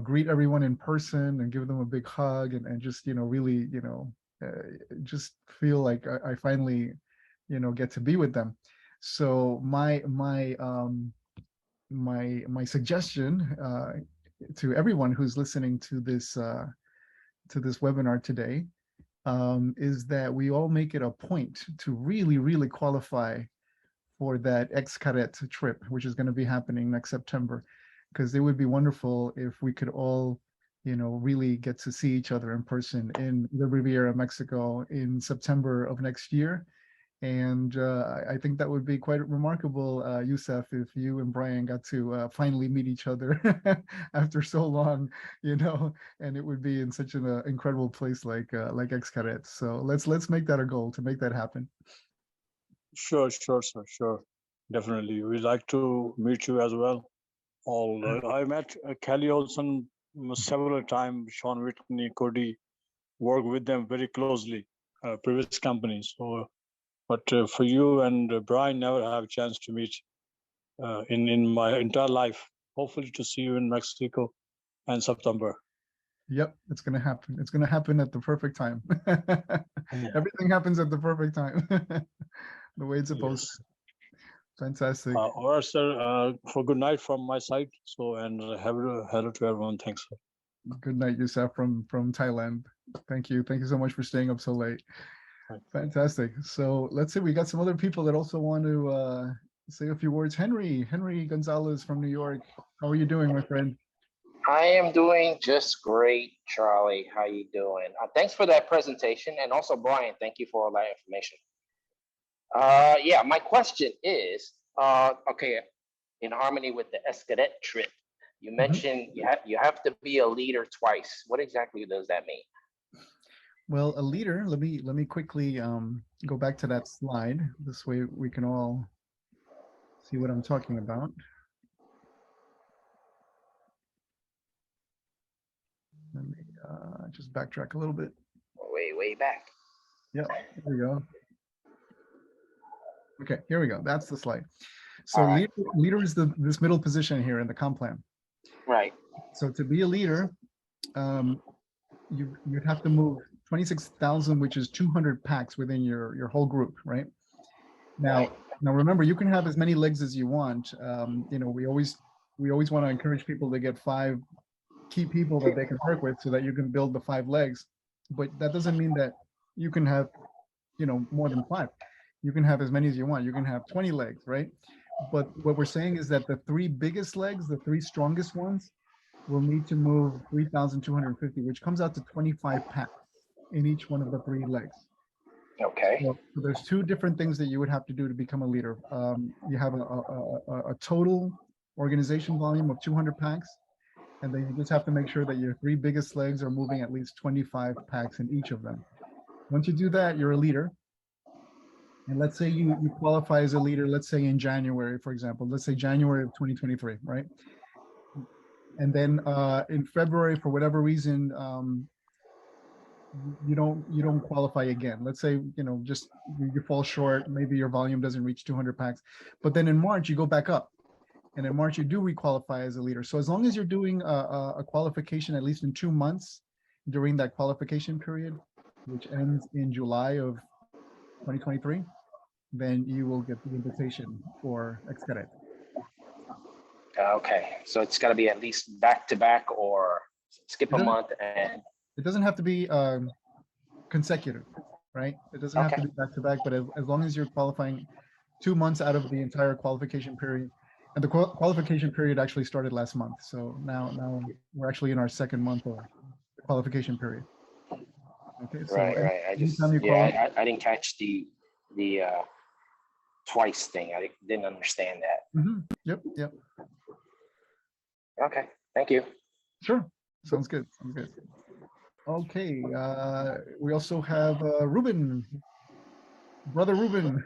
greet everyone in person and give them a big hug, and just, really, just feel like I finally, get to be with them. So my suggestion to everyone who's listening to this webinar today, is that we all make it a point to really, really qualify for that Xcaret trip, which is going to be happening next September, because it would be wonderful if we could all, really get to see each other in person in the Riviera, Mexico in September of next year. And I think that would be quite remarkable, Yusuf, if you and Brian got to finally meet each other after so long, and it would be in such an incredible place like Xcaret. So let's make that a goal to make that happen. Sure, sir, sure. Definitely. We'd like to meet you as well. I met Kelly Olson several times, Sean Whitney, Cody, work with them very closely, previous companies. So, but for you and Brian, never have a chance to meet in my entire life. Hopefully to see you in Mexico in September. Yep, it's going to happen. It's going to happen at the perfect time. Yeah. Everything happens at the perfect time, the way it's supposed Yes. to. Fantastic. All right, sir. For good night from my side. So, and hello to everyone. Thanks, sir. Good night, Yusuf from Thailand. Thank you so much for staying up so late. Fantastic. So let's say we got some other people that also want to say a few words. Henry Gonzalez from New York. How are you doing, my friend? I am doing just great, Charlie. How you doing? Thanks for that presentation, and also Brian, thank you for all that information. Yeah, my question is, okay, in harmony with the Escadet trip, you mentioned you have to be a leader twice. What exactly does that mean? Well, a leader, let me quickly go back to that slide. This way we can all see what I'm talking about. Let me just backtrack a little bit. Way back. Yeah, here we go. Okay, here we go. That's the slide. So leader is this middle position here in the comp plan. Right. So to be a leader, you'd have to move 26,000, which is 200 packs within your whole group, right? Now remember, you can have as many legs as you want. You know, we always want to encourage people to get 5 key people that they can work with so that you can build the 5 legs. But that doesn't mean that you can have, you know, more than 5. You can have as many as you want. You can have 20 legs, right? But what we're saying is that the 3 biggest legs, the 3 strongest ones, will need to move 3,250, which comes out to 25 packs in each one of the 3 legs. Okay. So there's 2 different things that you would have to do to become a leader. You have a total organization volume of 200 packs, and then you just have to make sure that your 3 biggest legs are moving at least 25 packs in each of them. Once you do that, you're a leader. And let's say you qualify as a leader, let's say in January, for example, let's say January of 2023, right? And then in February, for whatever reason, you don't qualify again. Let's say, you know, just you fall short, maybe your volume doesn't reach 200 packs, but then in March you go back up, and in March you do requalify as a leader. So as long as you're doing a qualification at least in 2 months during that qualification period, which ends in July of 2023, then you will get the invitation for Escadet. Okay, so it's got to be at least back to back or skip a month, and it doesn't have to be consecutive, right? It doesn't have to be back to back, but as long as you're qualifying 2 months out of the entire qualification period, and the qualification period actually started last month, so now we're actually in our 2nd month of the qualification period. Okay, so right. I just I didn't catch the twice thing. I didn't understand that. Yep. Okay, thank you. Sure, sounds good. Okay, we also have Ruben, brother Ruben.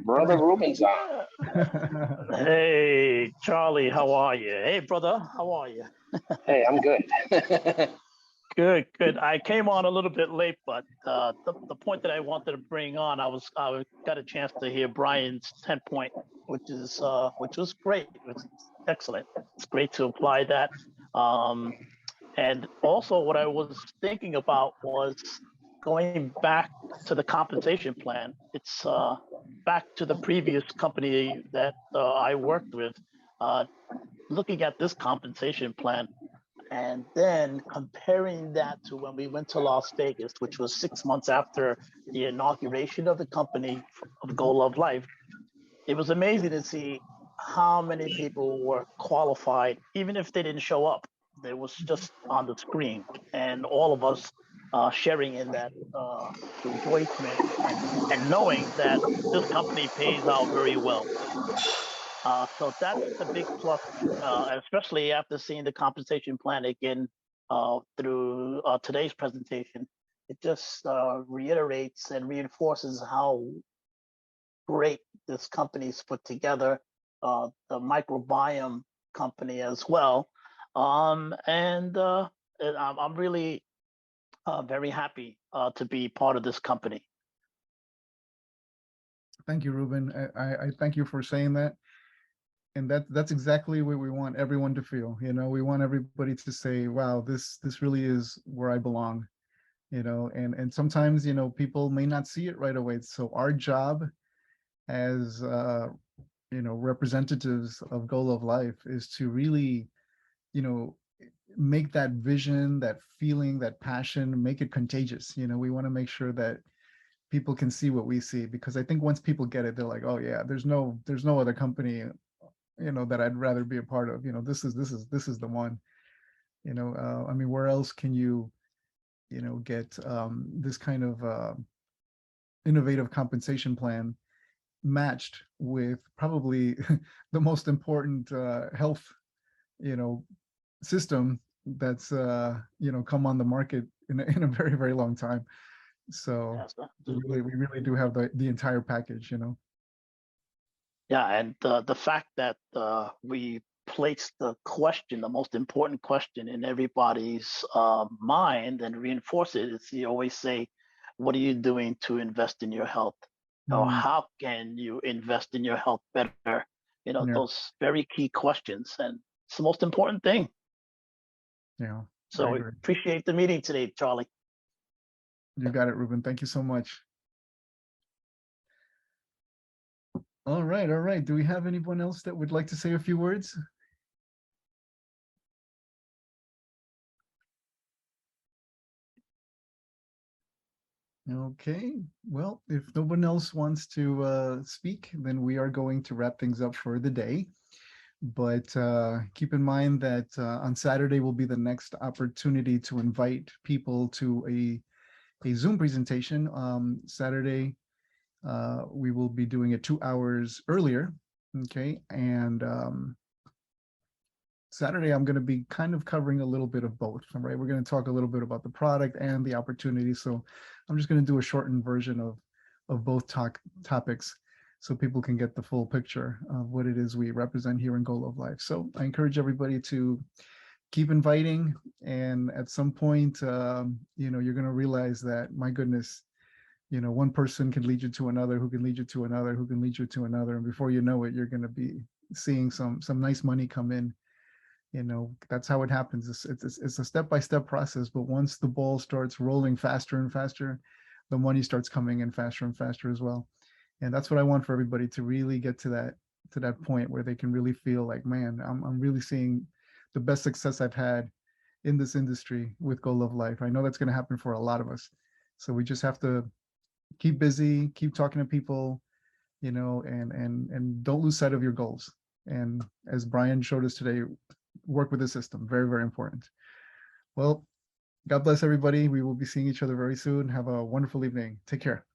Brother Ruben's on. Hey, Charlie, how are you? Hey, brother, how are you? Hey, I'm good. Good. I came on a little bit late, but the point that I wanted to bring on, I got a chance to hear Brian's 10-point, which was great. It was excellent. It's great to apply that. And also, what I was thinking about was going back to the compensation plan. It's back to the previous company that I worked with, looking at this compensation plan, and then comparing that to when we went to Las Vegas, which was 6 months after the inauguration of the company of Go Love Life. It was amazing to see how many people were qualified, even if they didn't show up. It was just on the screen, and all of us sharing in that rejoicement and knowing that this company pays out very well. So that's the big plus, especially after seeing the compensation plan again through today's presentation. It just reiterates and reinforces how great this company's put together, the MicroBiome company as well. And I'm really very happy to be part of this company. Thank you, Ruben. I thank you for saying that. And that's exactly what we want everyone to feel. You know, we want everybody to say, wow, this really is where I belong. You know, and sometimes, you know, people may not see it right away. So our job as you know, representatives of Go Love Life is to really, you know, make that vision, that feeling, that passion, make it contagious. You know, we want to make sure that people can see what we see, because I think once people get it, they're like, oh yeah, there's no other company, that I'd rather be a part of. This is the one. I mean, where else can you get this kind of innovative compensation plan matched with probably the most important health system that's come on the market in a very, very long time. So Yes, we really do have the entire package. Yeah, and the fact that we place the question, the most important question in everybody's mind and reinforce it is you always say, what are you doing to invest in your health? Or how can you invest in your health better? Yeah. Those very key questions. And it's the most important thing. Yeah. So we appreciate the meeting today, Charlie. You got it, Ruben. Thank you so much. All right. Do we have anyone else that would like to say a few words? Okay, well, if no one else wants to speak, then we are going to wrap things up for the day. But keep in mind that on Saturday will be the next opportunity to invite people to a Zoom presentation. Saturday, we will be doing it 2 hours earlier, okay? And Saturday, I'm going to be kind of covering a little bit of both, all right? We're going to talk a little bit about the product and the opportunity. So I'm just going to do a shortened version of both topics so people can get the full picture of what it is we represent here in Go Love Life. So I encourage everybody to keep inviting. And at some point, you're going to realize that, my goodness, one person can lead you to another, who can lead you to another, who can lead you to another. And before you know it, you're going to be seeing some nice money come in. That's how it happens. It's a step-by-step process, but once the ball starts rolling faster and faster, the money starts coming in faster and faster as well. And that's what I want for everybody, to really get to that point where they can really feel like, man, I'm really seeing the best success I've had in this industry with Go Love Life. I know that's going to happen for a lot of us. So we just have to keep busy, keep talking to people, and don't lose sight of your goals. And as Brian showed us today, work with the system. Very, very important. Well, God bless everybody. We will be seeing each other very soon. Have a wonderful evening. Take care.